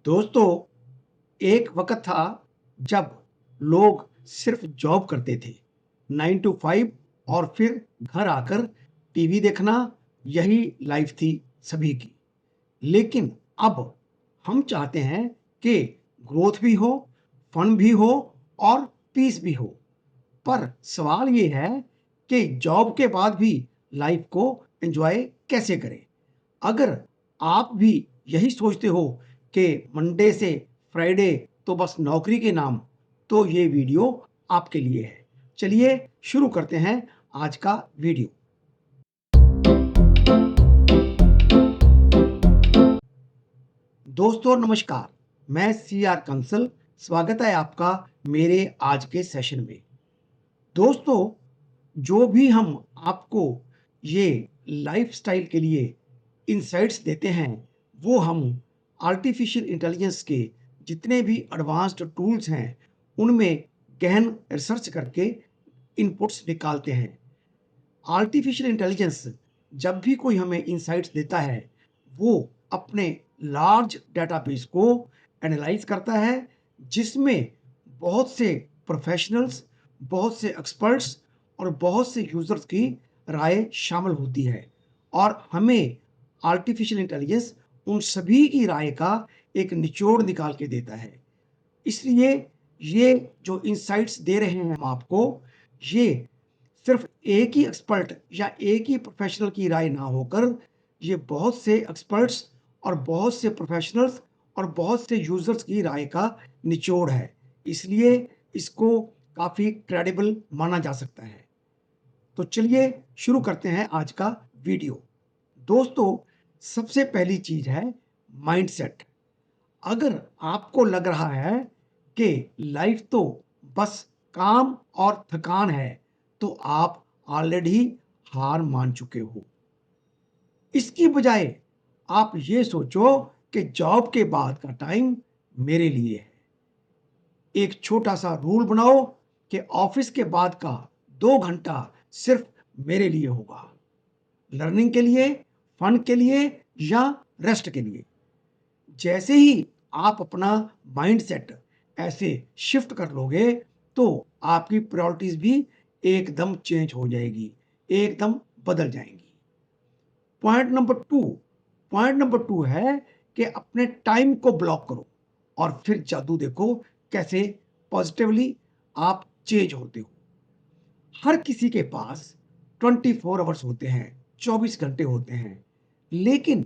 दोस्तों, एक वक़्त था जब लोग सिर्फ़ जॉब करते थे, 9 टू 5 और फिर घर आकर टीवी देखना, यही लाइफ़ थी सभी की। लेकिन अब हम चाहते हैं कि ग्रोथ भी हो, फन भी हो और पीस भी हो। पर सवाल ये है कि जॉब के बाद भी लाइफ़ को एन्जॉय कैसे करें? अगर आप भी यही सोचते हो कि मंडे से फ्राइडे तो बस नौकरी के नाम, तो ये वीडियो आपके लिए है। चलिए शुरू करते हैं आज का वीडियो। दोस्तों नमस्कार, मैं सी आर कंसल, स्वागत है आपका मेरे आज के सेशन में। दोस्तों, जो भी हम आपको ये लाइफ़स्टाइल के लिए इनसाइट्स देते हैं, वो हम आर्टिफ़िशियल इंटेलिजेंस के जितने भी एडवांस्ड टूल्स हैं, उनमें गहन रिसर्च करके इनपुट्स निकालते हैं। आर्टिफ़िशियल इंटेलिजेंस जब भी कोई हमें इनसाइट्स देता है, वो अपने लार्ज डेटाबेस को एनालाइज़ करता है, जिसमें बहुत से प्रोफ़ेशनल्स, बहुत से एक्सपर्ट्स और बहुत से यूज़र्स की राय शामिल होती है और हमें आर्टिफ़िशियल इंटेलिजेंस उन सभी की राय का एक निचोड़ निकाल के देता है। इसलिए ये जो इनसाइट्स दे रहे हैं हम आपको, ये सिर्फ़ एक ही एक्सपर्ट या एक ही प्रोफ़ेशनल की राय ना होकर, ये बहुत से एक्सपर्ट्स और बहुत से प्रोफ़ेशनल्स और बहुत से यूज़र्स की राय का निचोड़ है। इसलिए इसको काफ़ी क्रेडिबल माना जा सकता है। तो चलिए शुरू करते हैं आज का वीडियो। दोस्तों, सबसे पहली चीज़ है माइंडसेट। अगर आपको लग रहा है कि लाइफ तो बस काम और थकान है, तो आप ऑलरेडी हार मान चुके हो। इसकी बजाय आप ये सोचो कि जॉब के बाद का टाइम मेरे लिए है। एक छोटा सा रूल बनाओ कि ऑफिस के बाद का 2 घंटा सिर्फ मेरे लिए होगा, लर्निंग के लिए, फन के लिए या रेस्ट के लिए। जैसे ही आप अपना माइंडसेट ऐसे शिफ्ट कर लोगे, तो आपकी प्रायोरिटीज़ भी एकदम चेंज हो जाएगी, एकदम बदल जाएँगी। पॉइंट नंबर 2 पॉइंट नंबर 2 है कि अपने टाइम को ब्लॉक करो और फिर जादू देखो कैसे पॉजिटिवली आप चेंज होते हो। हर किसी के पास 24 आवर्स होते हैं, 24 घंटे होते हैं। लेकिन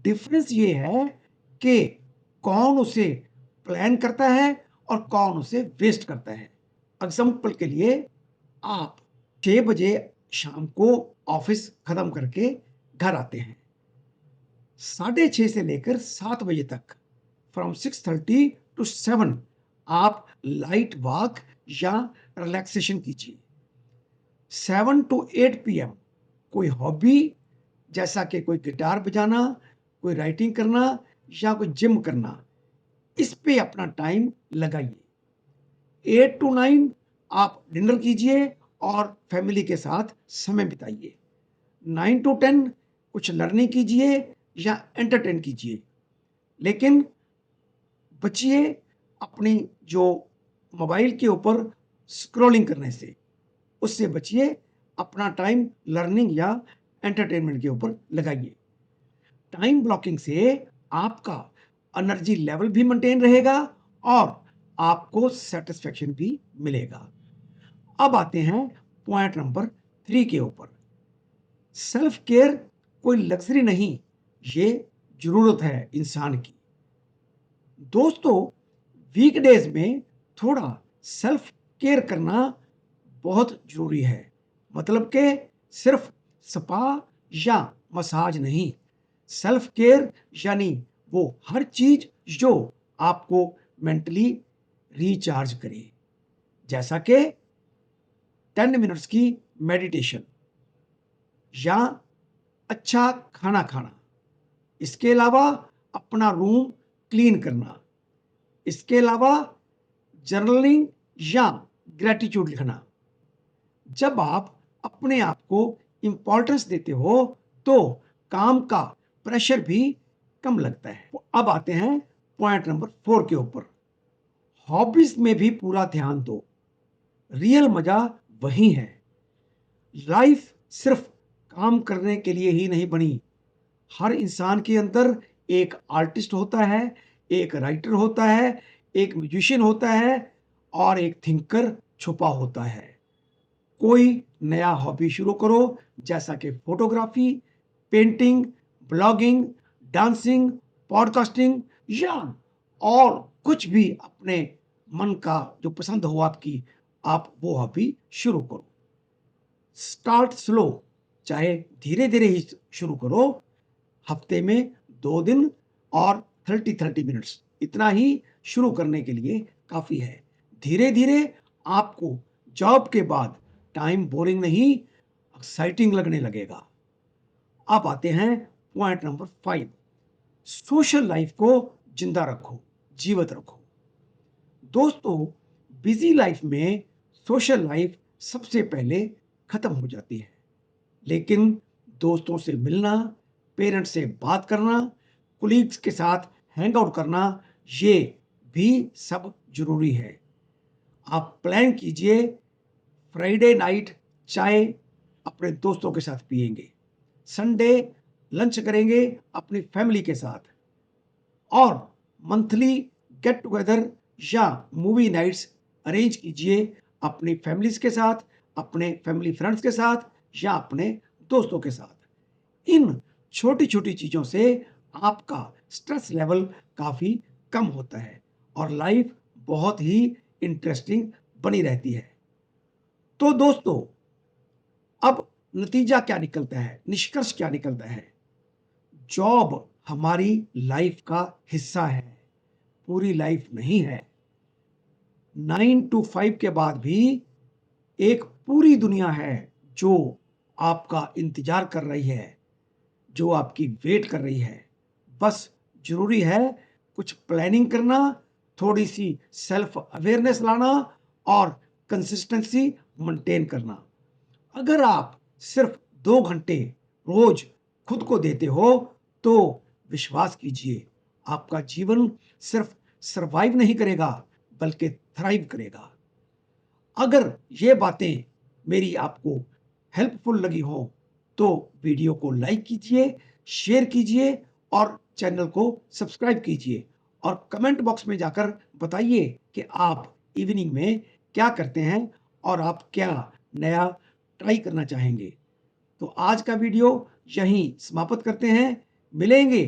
डिफरेंस ये है कि कौन उसे प्लान करता है और कौन उसे वेस्ट करता है। एग्जाम्पल के लिए, आप 6 बजे शाम को ऑफिस खत्म करके घर आते हैं। 6:30 से लेकर 7 बजे तक, फ्रॉम 6:30 टू 7, आप लाइट वॉक या रिलैक्सेशन कीजिए। 7 टू 8 पीएम कोई हॉबी, जैसा कि कोई गिटार बजाना, कोई राइटिंग करना या कोई जिम करना, इस पे अपना टाइम लगाइए। 8 टू 9 आप डिनर कीजिए और फैमिली के साथ समय बिताइए। 9 टू 10 कुछ लर्निंग कीजिए या एंटरटेन कीजिए। लेकिन बचिए अपनी जो मोबाइल के ऊपर स्क्रॉलिंग करने से, उससे बचिए। अपना टाइम लर्निंग या एंटरटेनमेंट के ऊपर लगाइए। टाइम ब्लॉकिंग से आपका एनर्जी लेवल भी मेंटेन रहेगा और आपको सेटिस्फेक्शन भी मिलेगा। अब आते हैं पॉइंट नंबर 3 के ऊपर। सेल्फ केयर कोई लग्जरी नहीं, ये जरूरत है इंसान की। दोस्तों, वीकडेज में थोड़ा सेल्फ केयर करना बहुत जरूरी है। मतलब कि सिर्फ स्पा या मसाज नहीं, सेल्फ केयर यानी वो हर चीज जो आपको मेंटली रिचार्ज करे, जैसा कि 10 मिनट्स की मेडिटेशन या अच्छा खाना खाना। इसके अलावा अपना रूम क्लीन करना। इसके अलावा जर्नलिंग या ग्रेटिट्यूड लिखना। जब आप अपने आप को इंपॉर्टेंस देते हो, तो काम का प्रेशर भी कम लगता है। अब आते हैं पॉइंट नंबर 4 के ऊपर, हॉबीज में भी पूरा ध्यान दो। रियल मजा वही है। लाइफ सिर्फ काम करने के लिए ही नहीं बनी। हर इंसान के अंदर एक आर्टिस्ट होता है, एक राइटर होता है, एक म्यूजिशियन होता है और एक थिंकर छुपा होता है। कोई नया हॉबी शुरू करो, जैसा कि photography, painting, blogging, dancing, podcasting या और कुछ भी अपने मन का जो पसंद हो आपकी, आप वो हॉबी शुरू करो। स्टार्ट स्लो, चाहे धीरे धीरे ही शुरू करो। हफ्ते में 2 दिन और 30-30 मिनट्स, इतना ही शुरू करने के लिए काफी है। धीरे धीरे आपको जॉब के बाद टाइम बोरिंग नहीं, एक्साइटिंग लगने लगेगा। अब आते हैं पॉइंट नंबर 5, सोशल लाइफ को जिंदा रखो, जीवित रखो। दोस्तों, बिजी लाइफ में सोशल लाइफ सबसे पहले खत्म हो जाती है, लेकिन दोस्तों से मिलना, पेरेंट्स से बात करना, कुलीग्स के साथ हैंग आउट करना, ये भी सब जरूरी है। आप प्लान कीजिए, फ्राइडे नाइट चाय अपने दोस्तों के साथ पिएंगे, संडे लंच करेंगे अपनी फैमिली के साथ, और मंथली गेट टुगेदर या मूवी नाइट्स अरेंज कीजिए अपनी फैमिलीज के साथ, अपने फैमिली फ्रेंड्स के साथ या अपने दोस्तों के साथ। इन छोटी छोटी चीजों से आपका स्ट्रेस लेवल काफी कम होता है और लाइफ बहुत ही इंटरेस्टिंग बनी रहती है। तो दोस्तों, अब नतीजा क्या निकलता है, निष्कर्ष क्या निकलता है? जॉब हमारी लाइफ का हिस्सा है, पूरी लाइफ नहीं है। 9 to 5 के बाद भी एक पूरी दुनिया है जो आपका इंतजार कर रही है, जो आपकी वेट कर रही है। बस जरूरी है कुछ प्लानिंग करना, थोड़ी सी सेल्फ अवेयरनेस लाना और कंसिस्टेंसी मेंटेन करना। अगर आप सिर्फ 2 घंटे रोज खुद को देते हो, तो विश्वास कीजिए, आपका जीवन सिर्फ सरवाइव नहीं करेगा बल्कि थ्राइव करेगा। अगर ये बातें मेरी आपको हेल्पफुल लगी हो, तो वीडियो को लाइक कीजिए, शेयर कीजिए और चैनल को सब्सक्राइब कीजिए, और कमेंट बॉक्स में जाकर बताइए कि आप इवनिंग में क्या करते हैं और आप क्या नया ट्राई करना चाहेंगे। तो आज का वीडियो यहीं समाप्त करते हैं। मिलेंगे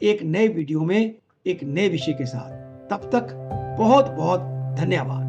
एक नए वीडियो में एक नए विषय के साथ। तब तक बहुत बहुत धन्यवाद।